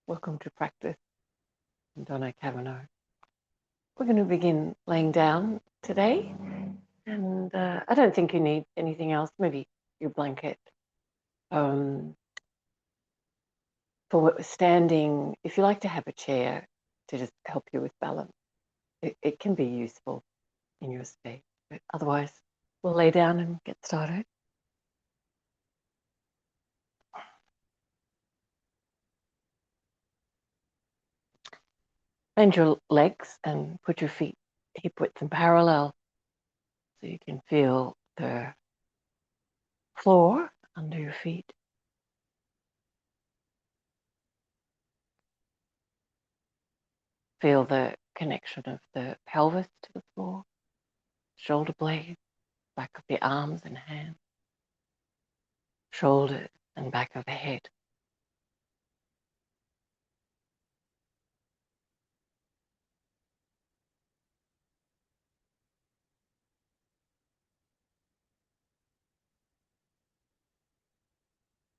Welcome to practice. I'm Donna Cavanough. We're going to begin laying down today, and I don't think you need anything else, maybe your blanket. For standing, if you like to have a chair to just help you with balance, it can be useful in your state. But otherwise, we'll lay down and get started. Bend your legs and put your feet hip width and parallel so you can feel the floor under your feet. Feel the connection of the pelvis to the floor, shoulder blades, back of the arms and hands, shoulders and back of the head.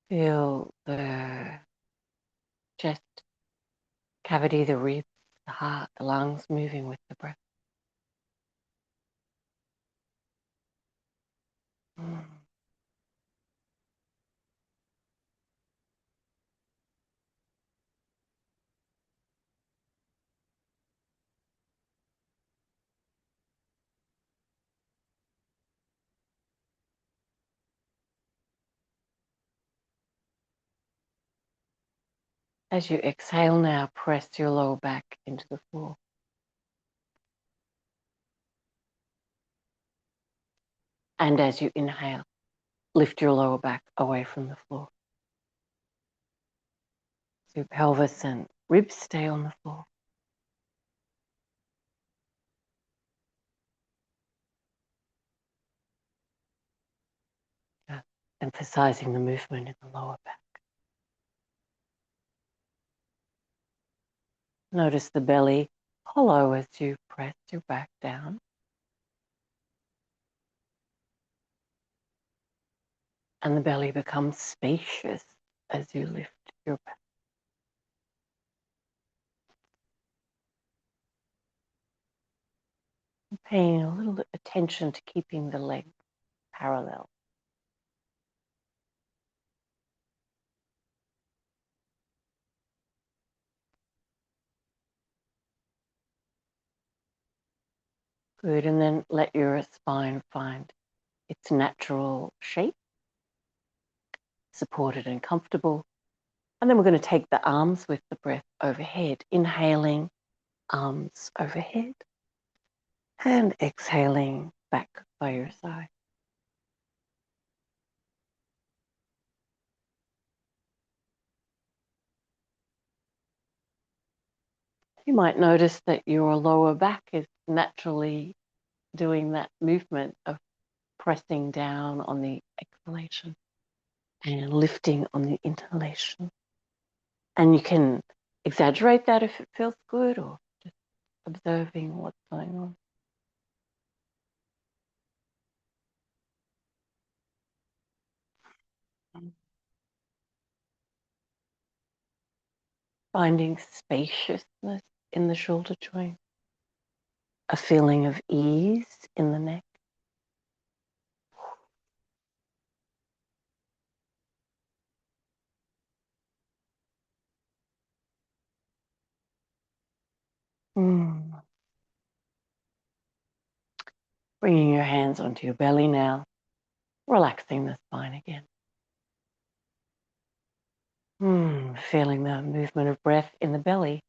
Feel the chest cavity, the ribs, the heart, the lungs moving with the breath. As you exhale now, press your lower back into the floor. And as you inhale, lift your lower back away from the floor. So your pelvis and ribs stay on the floor. Emphasizing the movement in the lower back. Notice the belly hollow as you press your back down. And the belly becomes spacious as you lift your back. Paying a little attention to keeping the legs parallel. Good, and then let your spine find its natural shape, supported and comfortable. And then we're going to take the arms with the breath overhead, inhaling, arms overhead, and exhaling back by your side. You might notice that your lower back is naturally doing that movement of pressing down on the exhalation and lifting on the inhalation. And you can exaggerate that if it feels good, or just observing what's going on. Finding spaciousness in the shoulder joint, a feeling of ease in the neck. Bringing your hands onto your belly now, relaxing the spine again. Feeling the movement of breath in the belly.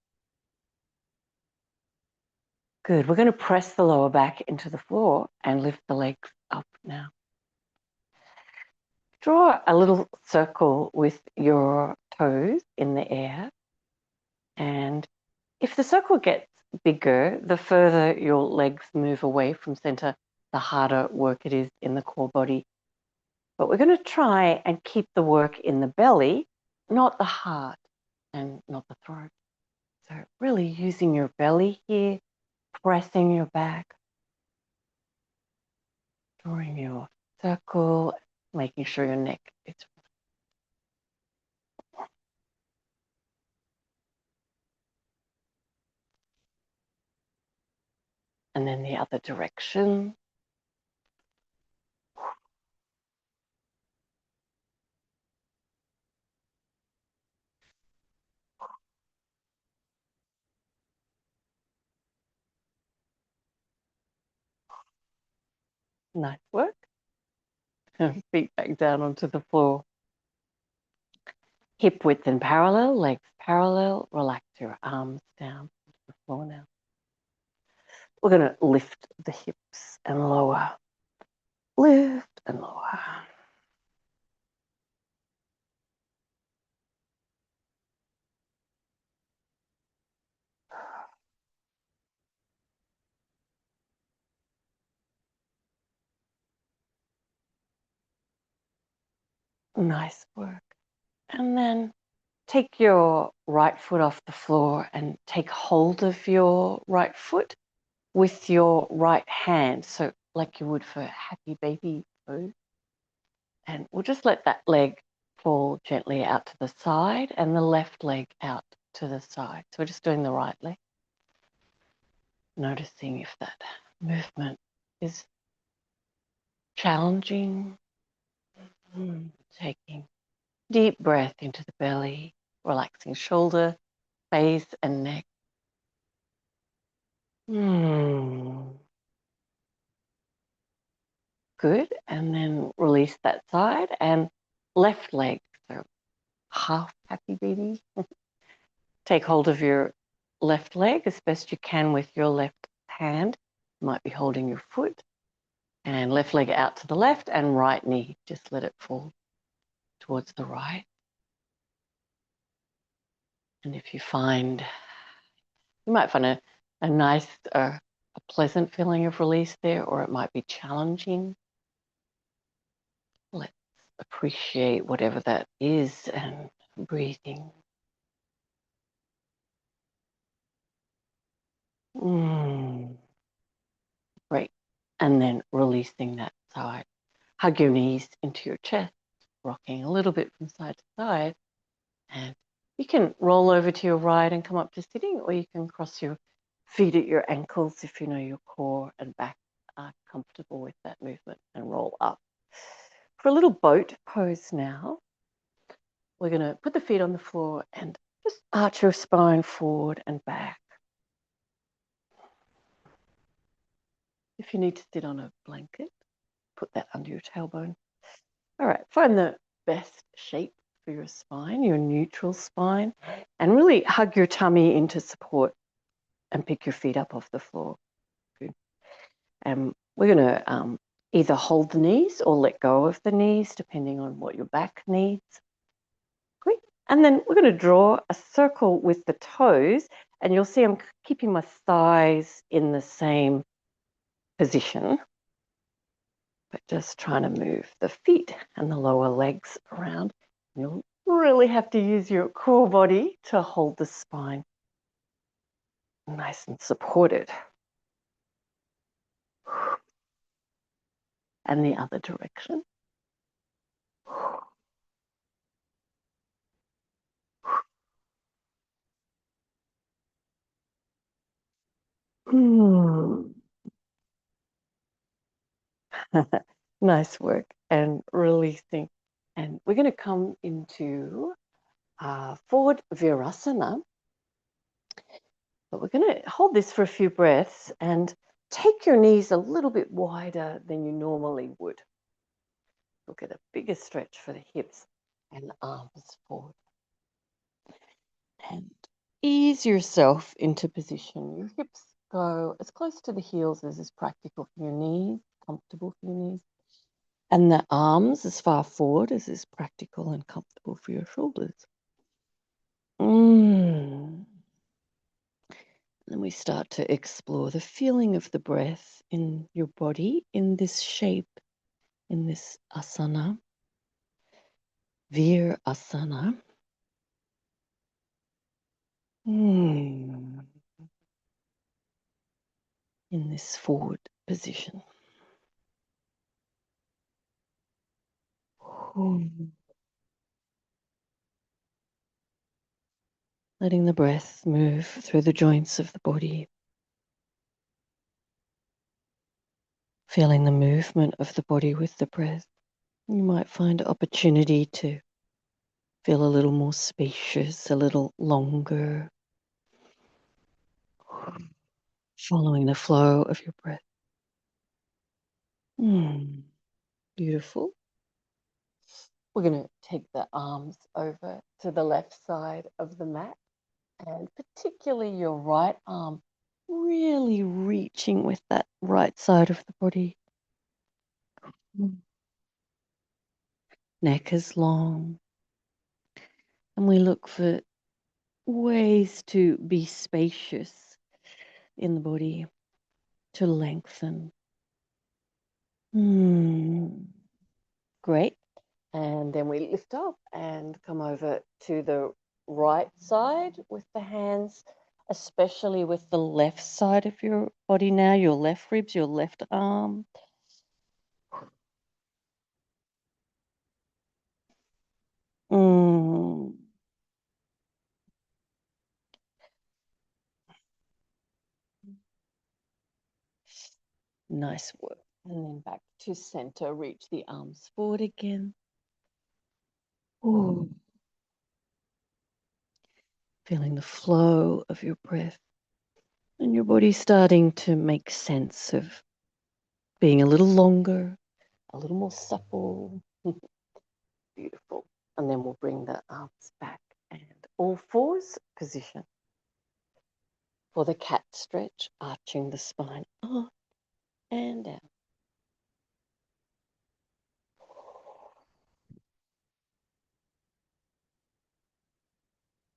Good. We're going to press the lower back into the floor and lift the legs up now. Draw a little circle with your toes in the air. And if the circle gets bigger, the further your legs move away from center, the harder work it is in the core body. But we're going to try and keep the work in the belly, not the heart and not the throat. So really using your belly here, pressing your back, drawing your circle, making sure your neck is. and then the other direction. Nice work. Feet back down onto the floor. Hip width and parallel, legs parallel. Relax your arms down to the floor now. We're going to lift the hips and lower. Lift and lower. Nice work. And then take your right foot off the floor and take hold of your right foot with your right hand. So like you would for happy baby pose. And we'll just let that leg fall gently out to the side and the left leg out to the side. So we're just doing the right leg. Noticing if that movement is challenging. Taking deep breath into the belly, relaxing shoulder, face and neck. Good. And then release that side and left leg. So half happy baby. Take hold of your left leg as best you can with your left hand. You might be holding your foot. And left leg out to the left and right knee. Just let it fall towards the right. And if you find, you might find a nice, a pleasant feeling of release there, or it might be challenging. Let's appreciate whatever that is and breathing. Great. And then releasing that side. Hug your knees into your chest, rocking a little bit from side to side. And you can roll over to your right and come up to sitting, or you can cross your feet at your ankles if you know your core and back are comfortable with that movement, and roll up. For a little boat pose now, we're going to put the feet on the floor and just arch your spine forward and back. If you need to sit on a blanket, put that under your tailbone. All right, find the best shape for your spine, your neutral spine, and really hug your tummy into support and pick your feet up off the floor. Good. And we're going to either hold the knees or let go of the knees, depending on what your back needs. Great. And then we're going to draw a circle with the toes, and you'll see I'm keeping my thighs in the same position, but just trying to move the feet and the lower legs around. You'll really have to use your core body to hold the spine nice and supported. And the other direction. Nice work. And releasing. And we're going to come into forward Virasana. But we're going to hold this for a few breaths and take your knees a little bit wider than you normally would. You'll get a bigger stretch for the hips and the arms forward. And ease yourself into position. Your hips go as close to the heels as is practical for your knees, comfortable for your knees. And the arms as far forward as is practical and comfortable for your shoulders. Then we start to explore the feeling of the breath in your body in this shape, in this asana, Virasana. In this forward position. Letting the breath move through the joints of the body. Feeling the movement of the body with the breath. You might find opportunity to feel a little more spacious, a little longer, following the flow of your breath. Beautiful. We're going to take the arms over to the left side of the mat, and particularly your right arm, really reaching with that right side of the body. Neck is long, and we look for ways to be spacious in the body, to lengthen. Great. And then we lift up and come over to the right side with the hands, especially with the left side of your body now, your left ribs, your left arm. Nice work. And then back to center, reach the arms forward again. Ooh. Feeling the flow of your breath and your body starting to make sense of being a little longer, a little more supple. Beautiful. And then we'll bring the arms back and all fours position for the cat stretch, arching the spine up and down.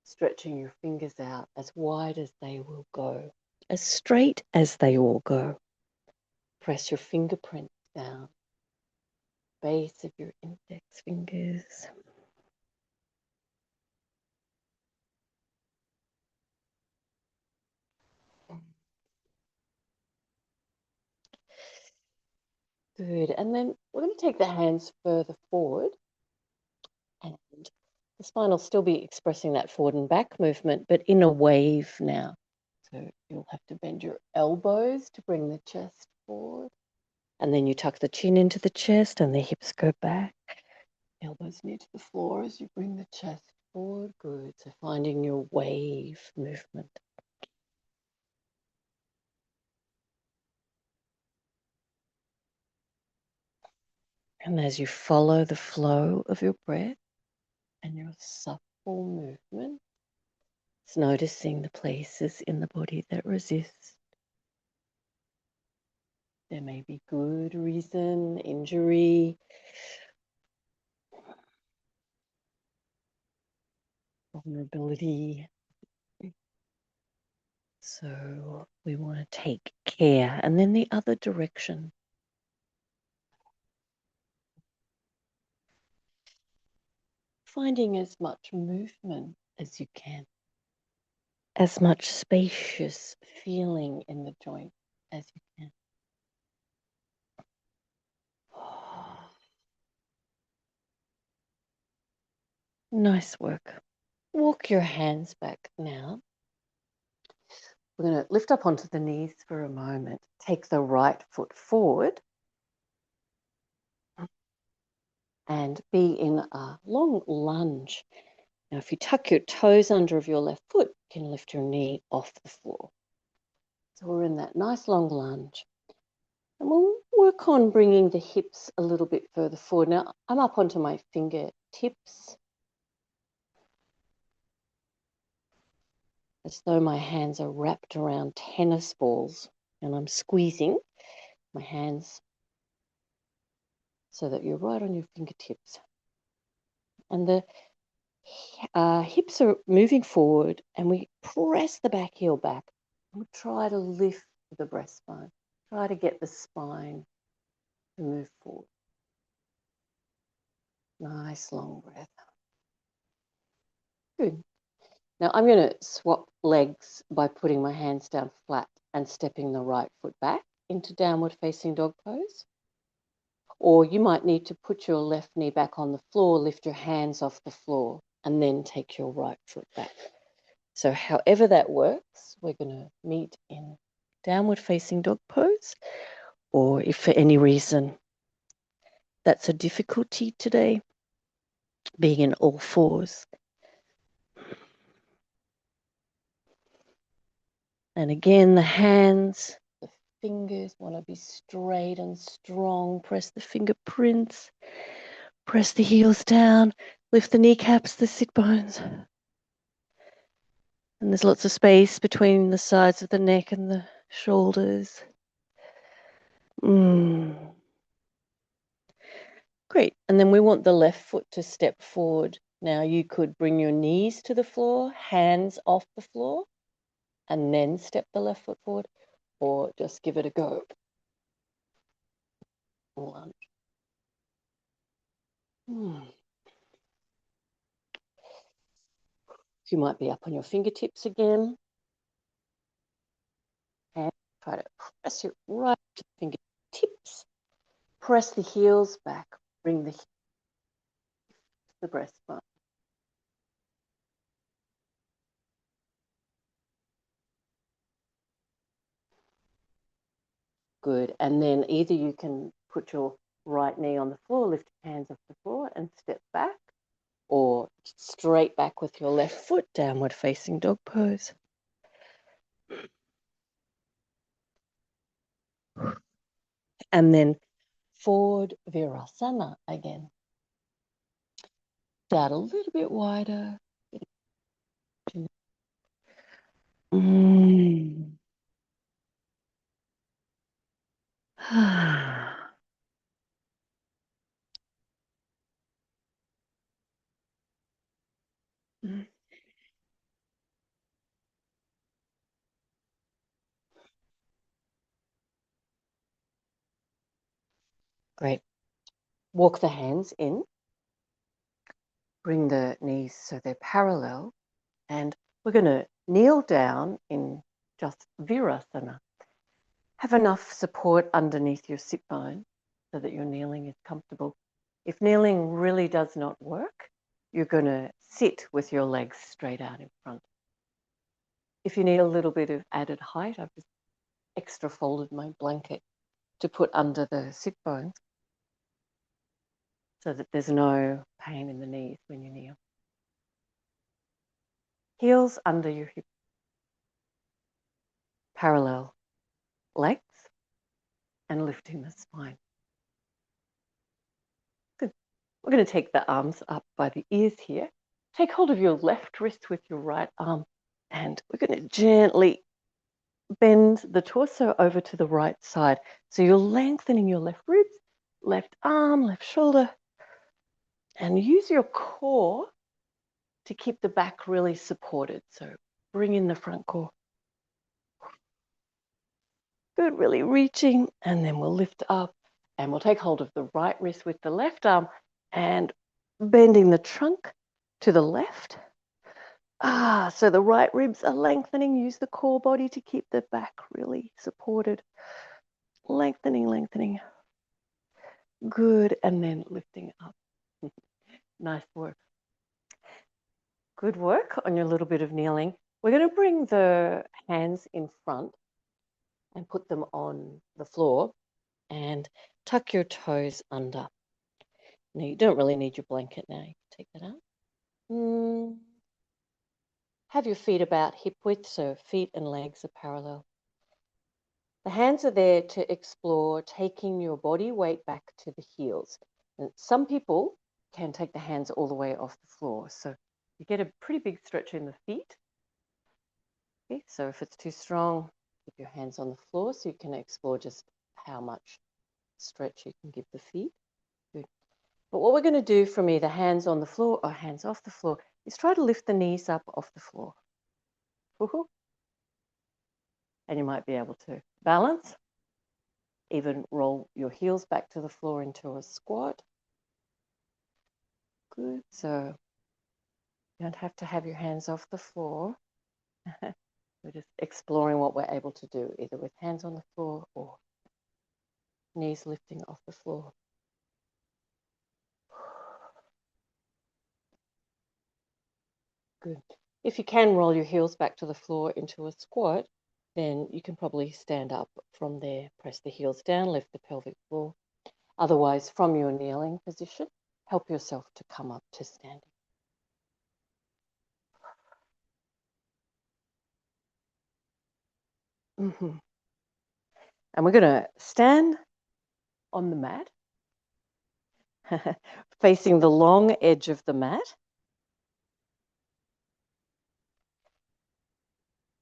Stretching your fingers out as wide as they will go, as straight as they will go. Press your fingerprints down, base of your index fingers. Good. And then we're going to take the hands further forward, and the spine will still be expressing that forward and back movement, but in a wave now. So you'll have to bend your elbows to bring the chest forward. And then you tuck the chin into the chest and the hips go back. Elbows near to the floor as you bring the chest forward. Good. So finding your wave movement. And as you follow the flow of your breath and your supple movement, it's noticing the places in the body that resist. There may be good reason, injury, vulnerability. So we want to take care. And then the other direction. Finding as much movement as you can. As much spacious feeling in the joint as you can. Nice work. Walk your hands back now. We're going to lift up onto the knees for a moment. Take the right foot forward and be in a long lunge. Now, if you tuck your toes under of your left foot, you can lift your knee off the floor. So we're in that nice long lunge. And we'll work on bringing the hips a little bit further forward. Now, I'm up onto my fingertips, as though my hands are wrapped around tennis balls, and I'm squeezing my hands so that you're right on your fingertips. And the hips are moving forward, and we press the back heel back. And we try to lift the breastbone. Try to get the spine to move forward. Nice long breath. Good. Now I'm going to swap legs by putting my hands down flat and stepping the right foot back into downward facing dog pose. Or you might need to put your left knee back on the floor, lift your hands off the floor, and then take your right foot back. So however that works, we're going to meet in downward facing dog pose, or if for any reason that's a difficulty today, being in all fours. And again, the hands, the fingers want to be straight and strong. Press the fingerprints, press the heels down, lift the kneecaps, the sit bones. And there's lots of space between the sides of the neck and the shoulders. Great. And then we want the left foot to step forward. Now you could bring your knees to the floor, hands off the floor, and then step the left foot forward, or just give it a go. Lunge. You might be up on your fingertips again. And try to press it right to the fingertips. Press the heels back. Bring the breastbone. Good. And then either you can put your right knee on the floor, lift your hands off the floor and step back, or straight back with your left foot, downward facing dog pose. And then forward virasana again. Start a little bit wider. Great. Walk the hands in. Bring the knees so they're parallel. And we're going to kneel down in just virasana. Have enough support underneath your sit bone so that your kneeling is comfortable. If kneeling really does not work, you're going to sit with your legs straight out in front. If you need a little bit of added height, I've just extra folded my blanket to put under the sit bones so that there's no pain in the knees when you kneel. Heels under your hips, parallel legs, and lifting the spine. Good. We're going to take the arms up by the ears here. Take hold of your left wrist with your right arm, and we're going to gently bend the torso over to the right side. So you're lengthening your left ribs, left arm, left shoulder, and use your core to keep the back really supported. So bring in the front core. Good, really reaching, and then we'll lift up and we'll take hold of the right wrist with the left arm and bending the trunk to the left. So the right ribs are lengthening. Use the core body to keep the back really supported. Lengthening, lengthening. Good, and then lifting up. Nice work. Good work on your little bit of kneeling. We're going to bring the hands in front and put them on the floor and tuck your toes under. Now, you don't really need your blanket now. You can take that out. Have your feet about hip width, so feet and legs are parallel. The hands are there to explore taking your body weight back to the heels. And some people can take the hands all the way off the floor. So you get a pretty big stretch in the feet. Okay, so if it's too strong, keep your hands on the floor so you can explore just how much stretch you can give the feet. Good. But what we're going to do from either hands on the floor or hands off the floor is try to lift the knees up off the floor. Woohoo. And you might be able to balance, even roll your heels back to the floor into a squat. Good. So you don't have to have your hands off the floor. We're just exploring what we're able to do, either with hands on the floor or knees lifting off the floor. Good. If you can, roll your heels back to the floor into a squat. then you can probably stand up from there, press the heels down, lift the pelvic floor. Otherwise, from your kneeling position, help yourself to come up to standing. And we're going to stand on the mat, facing the long edge of the mat.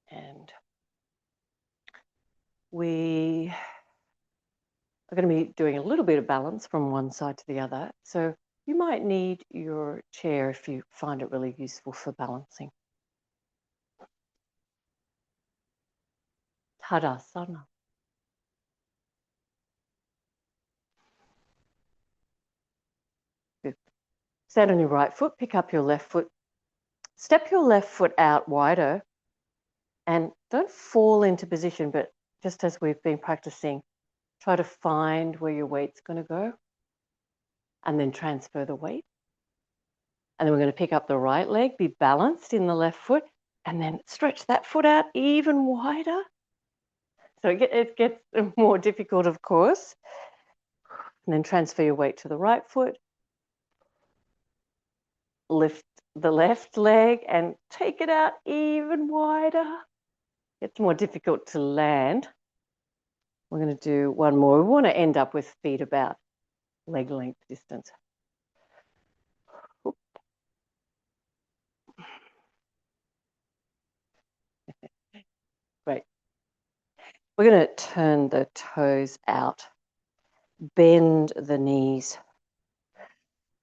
And we are going to be doing a little bit of balance from one side to the other. So you might need your chair if you find it really useful for balancing. Tadasana. Good. Stand on your right foot, pick up your left foot, step your left foot out wider, and don't fall into position, but just as we've been practicing, try to find where your weight's going to go and then transfer the weight. And then we're going to pick up the right leg, be balanced in the left foot, and then stretch that foot out even wider. So it gets more difficult, of course. And then transfer your weight to the right foot. Lift the left leg and take it out even wider. It's more difficult to land. We're going to do one more. We want to end up with feet about leg length distance. Great. We're going to turn the toes out, bend the knees,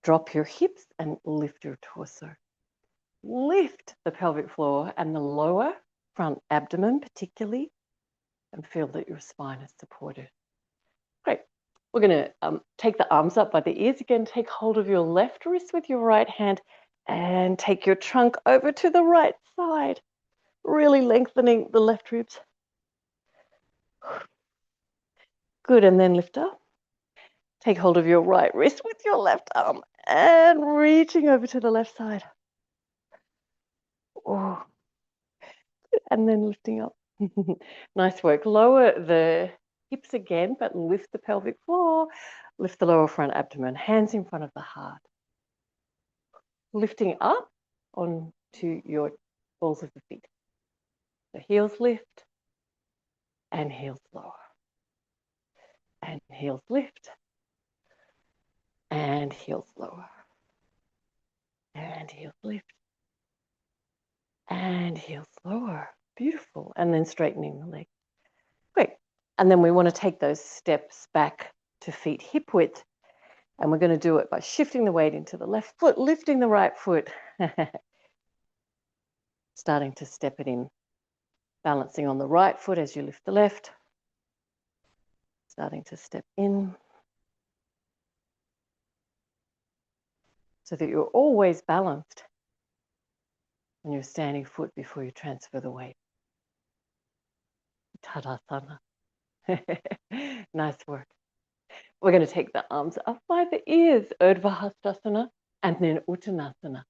drop your hips and lift your torso. Lift the pelvic floor and the lower front abdomen particularly, and feel that your spine is supported. Great. We're going to take the arms up by the ears again. Take hold of your left wrist with your right hand and take your trunk over to the right side, really lengthening the left ribs. Good, and then lift up. Take hold of your right wrist with your left arm and reaching over to the left side. Oh, and then lifting up. Nice work. Lower the hips again, but lift the pelvic floor. Lift the lower front abdomen, hands in front of the heart. Lifting up onto your balls of the feet. The heels lift and heels lower. And heels lift and heels lower. And heels lift and heels lower. Beautiful. And then straightening the leg. Great. And then we want to take those steps back to feet hip width. And we're going to do it by shifting the weight into the left foot, lifting the right foot, starting to step it in, balancing on the right foot as you lift the left, starting to step in, so that you're always balanced on your standing foot before you transfer the weight. Tadasana. Nice work. We're going to take the arms up by the ears, Urdhva Hastasana, and then Uttanasana.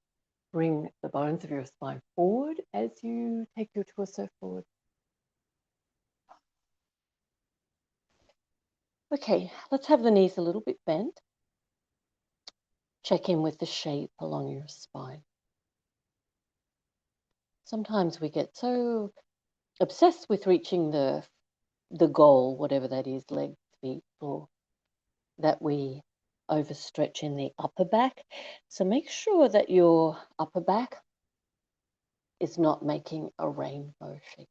Bring the bones of your spine forward as you take your torso forward. Okay, let's have the knees a little bit bent. Check in with the shape along your spine. Sometimes we get so obsessed with reaching the goal, whatever that is, legs, feet, floor, that we overstretch in the upper back. So make sure that your upper back is not making a rainbow shape.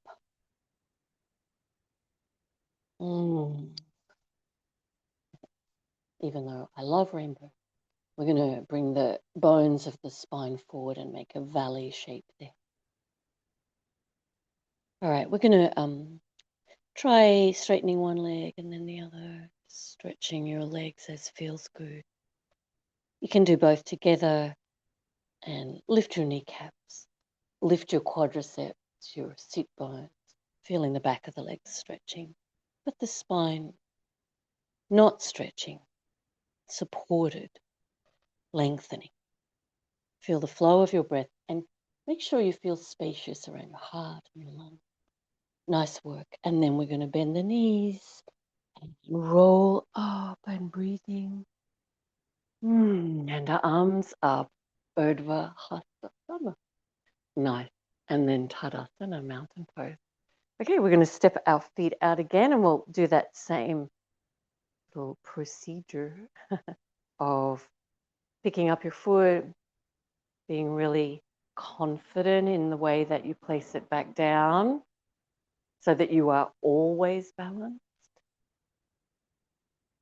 Even though I love rainbow, we're going to bring the bones of the spine forward and make a valley shape there. All right, we're going to try straightening one leg and then the other, stretching your legs as feels good. You can do both together and lift your kneecaps, lift your quadriceps, your sit bones, feeling the back of the legs stretching, but the spine not stretching, supported, lengthening. Feel the flow of your breath and make sure you feel spacious around your heart and your lungs. Nice work. And then we're going to bend the knees and roll up and breathing. And our arms up. Urdhva Hastasana. Nice. And then Tadasana, mountain pose. Okay, we're going to step our feet out again, and we'll do that same little procedure of picking up your foot, being really confident in the way that you place it back down so that you are always balanced.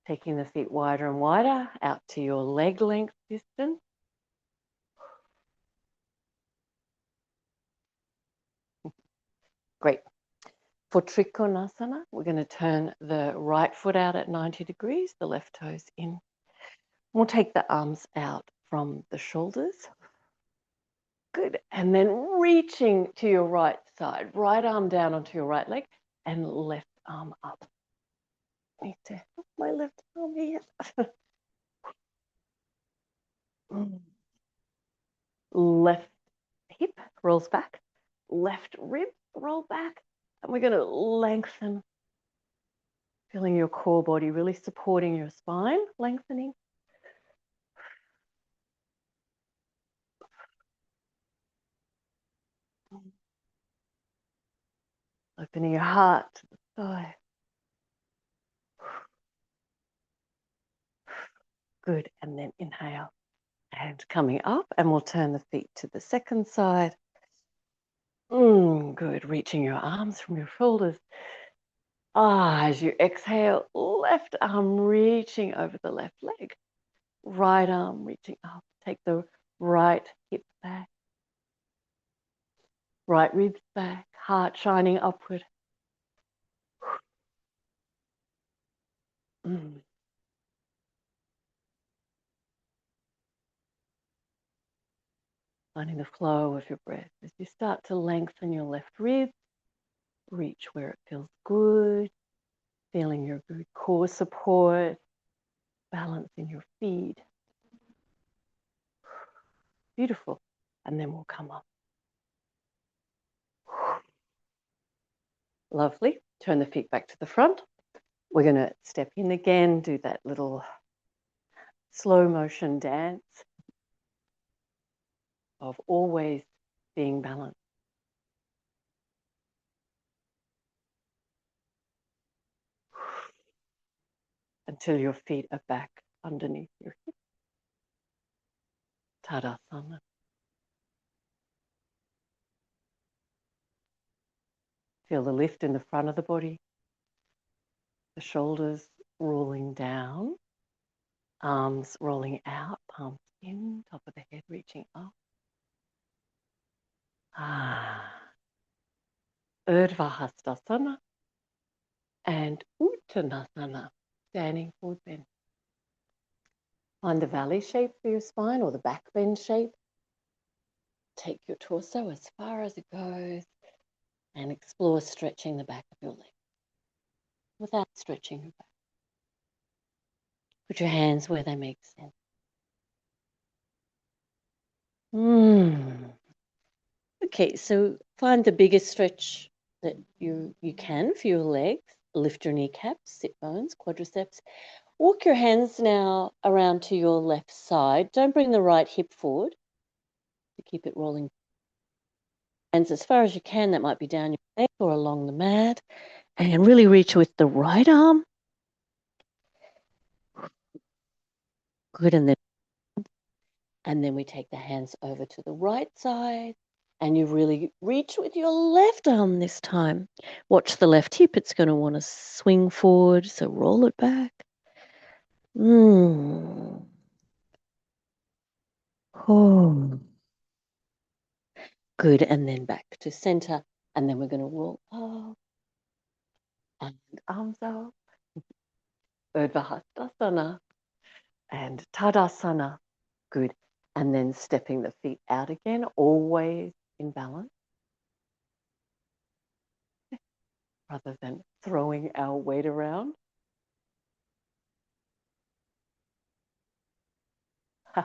Taking the feet wider and wider out to your leg length distance. Great. For Trikonasana, we're going to turn the right foot out at 90 degrees, the left toes in. We'll take the arms out from the shoulders. Good. And then reaching to your right side, right arm down onto your right leg and left arm up. I need to help my left arm here. Left hip rolls back, left rib roll back, and we're going to lengthen, feeling your core body really supporting your spine, lengthening. Opening your heart to the sky. Good, and then inhale. And coming up, and we'll turn the feet to the second side. Good, reaching your arms from your shoulders. As you exhale, left arm reaching over the left leg. Right arm reaching up. Take the right hip back. Right ribs back. Heart shining upward. Finding the flow of your breath as you start to lengthen your left rib. Reach where it feels good. Feeling your good core support. Balance in your feet. Beautiful. And then we'll come up. Lovely. Turn the feet back to the front. We're going to step in again, do that little slow motion dance of always being balanced. Until your feet are back underneath your hips. Tadasana. Feel the lift in the front of the body, the shoulders rolling down, arms rolling out, palms in, top of the head reaching up. Urdhva Hastasana and Uttanasana, standing forward bend. Find the valley shape for your spine or the back bend shape. Take your torso as far as it goes and explore stretching the back of your leg without stretching your back. Put your hands where they make sense. Okay, so find the biggest stretch that you can for your legs. Lift your kneecaps, sit bones, quadriceps. Walk your hands now around to your left side. Don't bring the right hip forward to keep it rolling. Hands as far as you can. That might be down your leg or along the mat. And really reach with the right arm. Good, and then we take the hands over to the right side. And you really reach with your left arm this time. Watch the left hip. It's going to want to swing forward, so roll it back. Oh. Good, and then back to center. And then we're going to roll up and arms up. Urdhva Hastasana and Tadasana. Good. And then stepping the feet out again, always in balance. Rather than throwing our weight around. The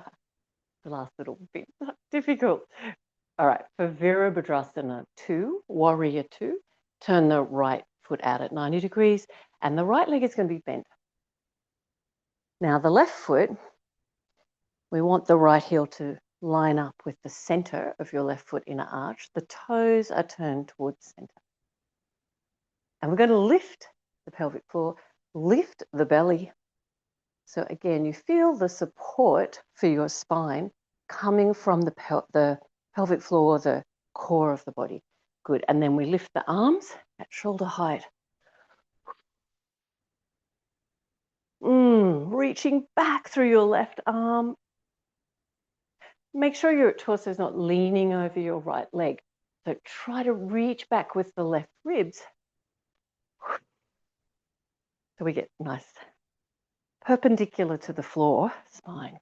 last little bit difficult. All right, for Virabhadrasana 2, Warrior 2, turn the right foot out at 90 degrees, and the right leg is going to be bent. Now the left foot, we want the right heel to line up with the center of your left foot inner arch. The toes are turned towards center. And we're going to lift the pelvic floor, lift the belly. So again, you feel the support for your spine coming from the pelvic floor, the core of the body. Good. And then we lift the arms at shoulder height. Reaching back through your left arm. Make sure your torso is not leaning over your right leg. So try to reach back with the left ribs. So we get nice perpendicular to the floor spine,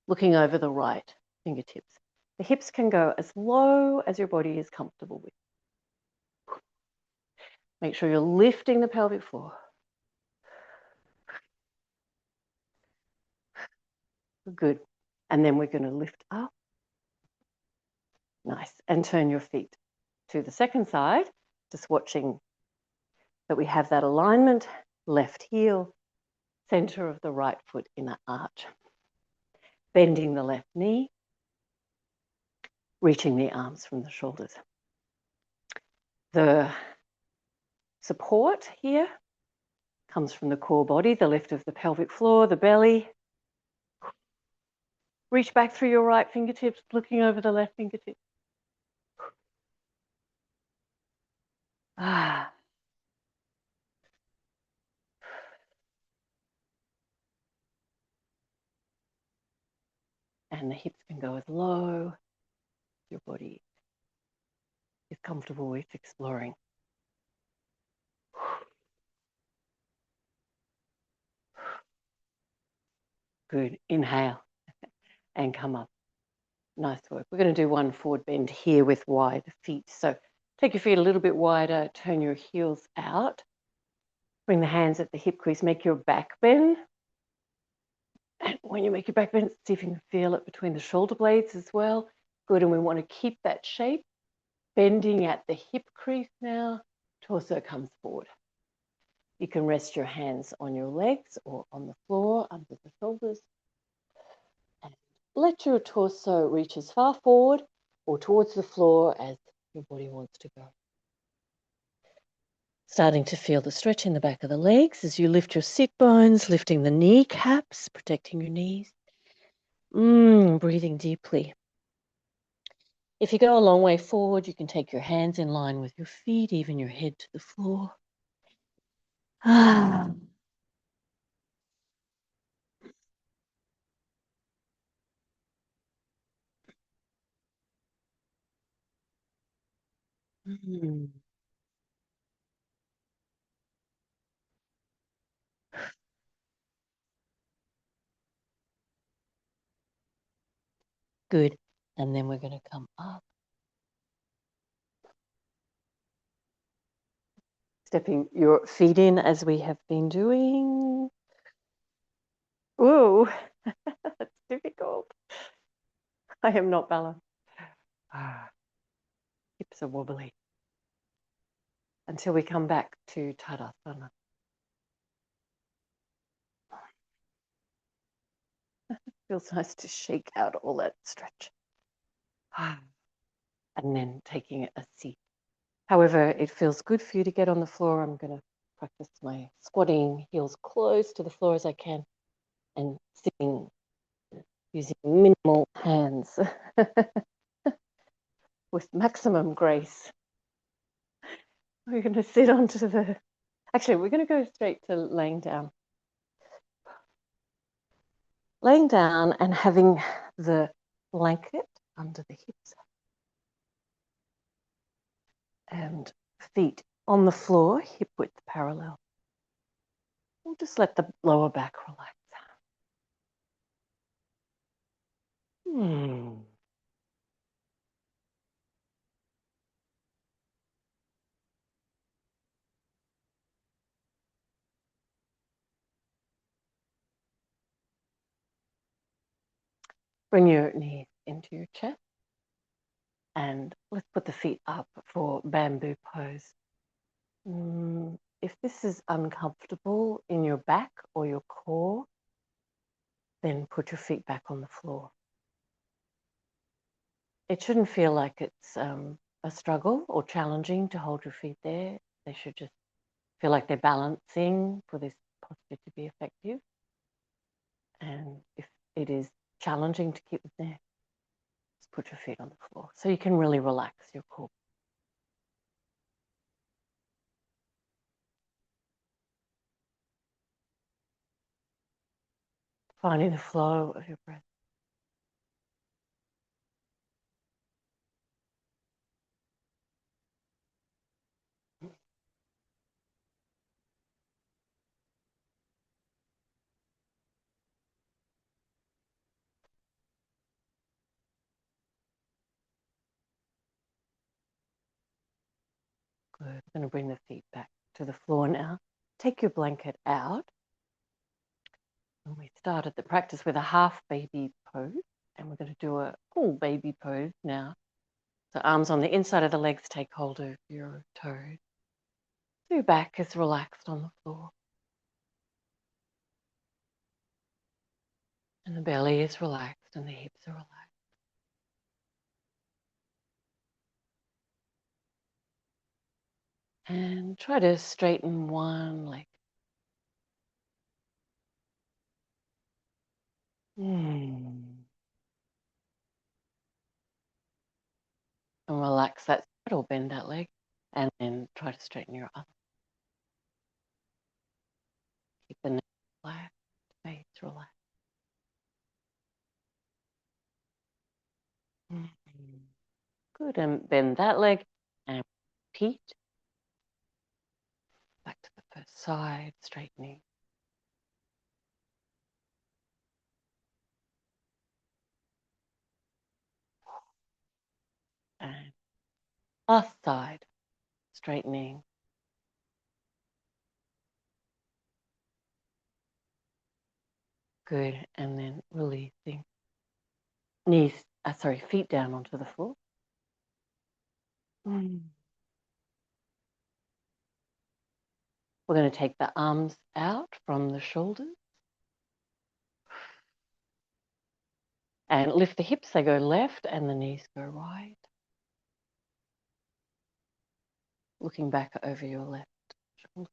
looking over the right fingertips. The hips can go as low as your body is comfortable with. Make sure you're lifting the pelvic floor. Good. And then we're going to lift up. Nice. And turn your feet to the second side, just watching that we have that alignment, left heel, center of the right foot inner arch. Bending the left knee, reaching the arms from the shoulders. The support here comes from the core body, the lift of the pelvic floor, the belly. Reach back through your right fingertips, looking over the left fingertips. And the hips can go as low as your body is comfortable with exploring. Good. Inhale and come up. Nice work. We're going to do one forward bend here with wide feet. So take your feet a little bit wider, turn your heels out. Bring the hands at the hip crease, make your back bend. And when you make your back bend, see if you can feel it between the shoulder blades as well. Good. And we want to keep that shape. Bending at the hip crease now, torso comes forward. You can rest your hands on your legs or on the floor under the shoulders. And let your torso reach as far forward or towards the floor as your body wants to go. Starting to feel the stretch in the back of the legs as you lift your sit bones, lifting the kneecaps, protecting your knees. Breathing deeply. If you go a long way forward, you can take your hands in line with your feet, even your head to the floor. Good. And then we're going to come up. Stepping your feet in as we have been doing. Whoa, that's difficult. I am not balanced. Hips are wobbly. Until we come back to Tadasana. Feels nice to shake out all that stretch. And then taking a seat. However, it feels good for you to get on the floor. I'm going to practice my squatting, heels close to the floor as I can, and sitting using minimal hands with maximum grace. We're going to sit onto the... Actually, we're going to go straight to laying down. Laying down and having the blanket under the hips. And feet on the floor, hip width parallel. We'll just let the lower back relax. Bring your knees into your chest. And let's put the feet up for bamboo pose. If this is uncomfortable in your back or your core, then put your feet back on the floor. It shouldn't feel like it's a struggle or challenging to hold your feet there. They should just feel like they're balancing for this posture to be effective. And if it is challenging to keep them there, just put your feet on the floor so you can really relax your core. Finding the flow of your breath. Good. I'm going to bring the feet back to the floor now. Take your blanket out. And we started the practice with a half baby pose, and we're going to do a full baby pose now. So arms on the inside of the legs, take hold of your toes. So your back is relaxed on the floor. And the belly is relaxed and the hips are relaxed. And try to straighten one leg. And relax that side or bend that leg. And then try to straighten your other. Keep the neck flat, face relaxed. Good. And bend that leg and repeat. Back to the first side, straightening. And last side, straightening. Good. And then releasing. Feet down onto the floor. We're going to take the arms out from the shoulders and lift the hips. They go left and the knees go right. Looking back over your left shoulder.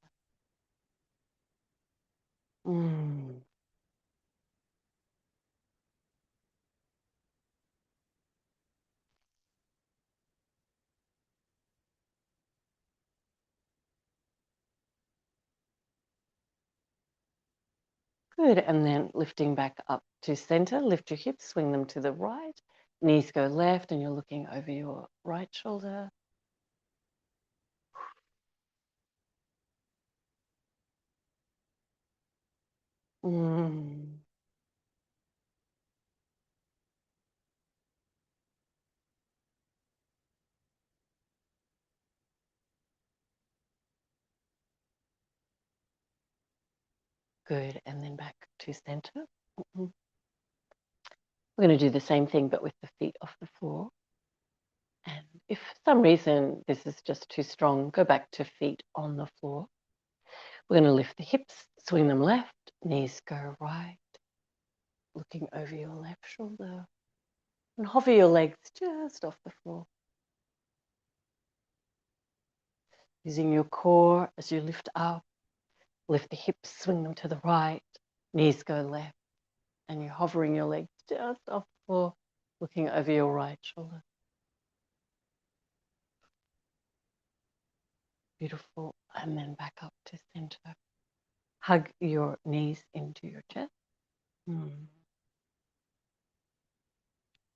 Good. And then lifting back up to center. Lift your hips, swing them to the right. Knees go left and you're looking over your right shoulder. Good. And then back to center. We're going to do the same thing, but with the feet off the floor. And if for some reason this is just too strong, go back to feet on the floor. We're going to lift the hips, swing them left, knees go right, looking over your left shoulder. And hover your legs just off the floor. Using your core as you lift up, lift the hips, swing them to the right, knees go left, and you're hovering your legs just off the floor, looking over your right shoulder. Beautiful. And then back up to center. Hug your knees into your chest.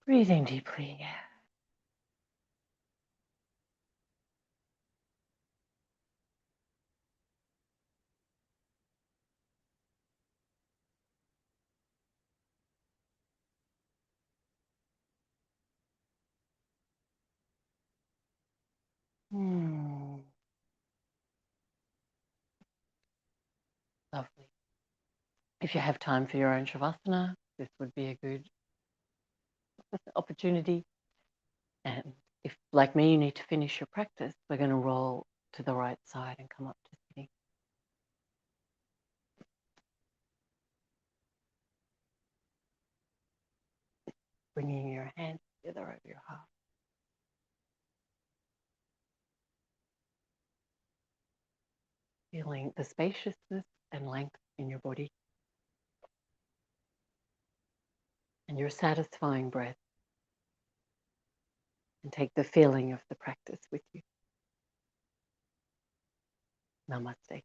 Breathing deeply. Lovely. If you have time for your own Shavasana, this would be a good opportunity. And if, like me, you need to finish your practice, we're going to roll to the right side and come up to sitting. Bringing your hands together over your heart. Feeling the spaciousness and length in your body and your satisfying breath. And take the feeling of the practice with you. Namaste.